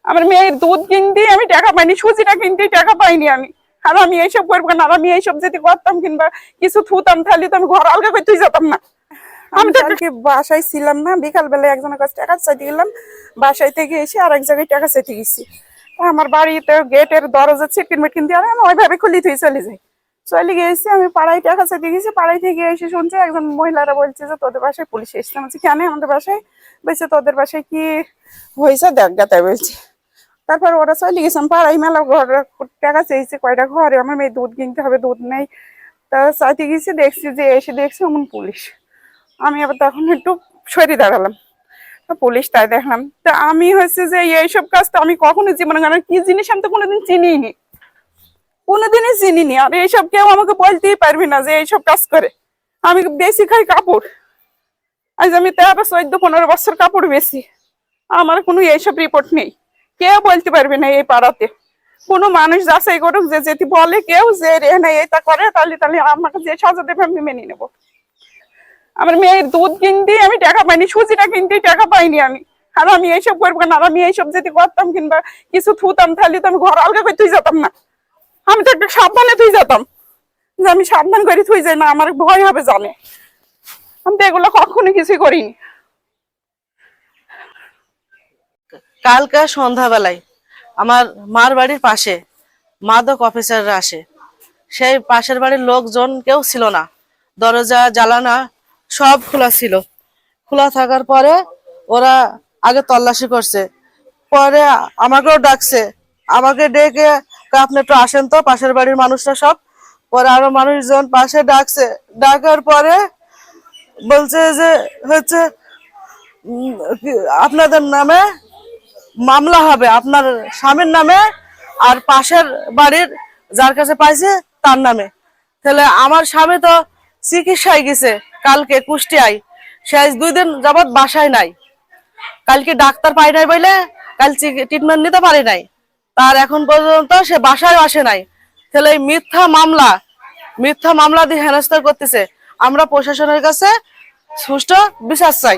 আমার মেয়ের দুধ কিনতে আমি টাকা পাইনি, সুজিটা কিনতে টাকা পাইনি আমি। আর আমি এইসব করবো না, আমি এইসব যদি করতাম কিংবা কিছু থুতাম তাহলে তো আমি ঘর আলগা করে তুই যেতাম না। আমি তো কালকে বাসায় ছিলাম না, বিকাল বেলায় একজনের কাছে টাকা চাইতে গেলাম, বাসায় থেকে এসে আর এক জায়গায় টাকা চাইতে গেছি। আমার বাড়িতে গেটের দরজা ছিটকিন মিটকিন দিয়ে আমি ওইভাবে খুলি তুই চলে যাই, চলে গিয়েছি। আমি পাড়ায় টাকা চাইতে গেছি, পাড়ায় থেকে এসে শুনছি একজন মহিলারা বলছে যে তোদের বাসায় পুলিশ এসছে। আমি বলছি কেন আমাদের বাসায়? বলছে তোদের বাসায় কি হয়েছে দেখ গা, তাই বলছে। তারপর ওরা চলে গেছে। আমি পাড়ায় মেলা ঘর টাকা চেয়েছি, কয়টা ঘরে আমার মেয়ে দুধ কিনতে হবে, দুধ নেই। তা চাইতে গেছি, দেখছি যে এসে দেখছি এমন পুলিশ। আমি আবার তখন একটু সরে দাঁড়ালাম, পুলিশ তাই দেখলাম। তা আমি হচ্ছে যে এইসব কাজ তো আমি কখনো জীবনে কি জিনিস আমি তো কোনোদিন চিনিনি, কোনোদিনই চিনিনি। আর এইসব কেউ আমাকে বলতেই পারবি না যে এইসব কাজ করে। আমি বেশি খাই কাপড়, আজ আমি 13-14-15 বছর কাপড় বেশি, আমার কোনো এইসব রিপোর্ট নেই। কেউ বলতে পারবে না এই পাড়াতে, কোনো মানুষ যাচাই করুক যে যদি বলে কেউ যে রেহানা এটা করে তাহলে তাহলে আমাকে যে সাজা দেবে আমি মেনে নেবো। আমার মেয়ের দুধ কিনতে আমি টাকা পাইনি, সুজিটা কিনতে টাকা পাইনি আমি। আর আমি এইসব করবো না, আমি এইসব যদি করতাম কিংবা কিছু থুতাম তাহলে তো আমি ঘর আলগা করে তুই যেতাম না। আমি তো একটা সাবধানে তুই যেতাম, যে আমি সাবধান করে তুই যাই না, আমার ভয় হবে জানে। আমি তো এগুলো কখনো কিছুই করিনি। কালকে সন্ধ্যাবেলায় আমার মার বাড়ির পাশে মাদক অফিসাররা আসে। সেই পাশের বাড়ির লোকজন কেউ ছিল না, দরজা জানালা সব খোলা ছিল। খোলা থাকার পরে ওরা আগে তল্লাশি করছে, পরে আমাকেও ডাকছে। আমাকে ডেকে আপনি একটু আসেন তো, পাশের বাড়ির মানুষরা সব। পরে আরো মানুষজন পাশে ডাকছে, ডাকার পরে বলছে যে হচ্ছে আপনাদের নামে মামলা হবে, আপনার স্বামীর নামে আর পাশের বাড়ির যার কাছে পাইছে তার নামে। তাহলে আমার স্বামী তো চিকিৎসায় গেছে কালকে কুষ্টিয়ায়, সে আজ 2 দিন যাবৎ বাসায় নাই। কালকে ডাক্তার পাই নাই বলে কাল ট্রিটমেন্ট নিতে পারি নাই, তার এখন পর্যন্ত সে বাসায় আসে নাই। তাহলে এই মিথ্যা মামলা দিয়ে হেনস্থা করতেছে। আমরা প্রশাসনের কাছে সুষ্ঠু বিচার চাই।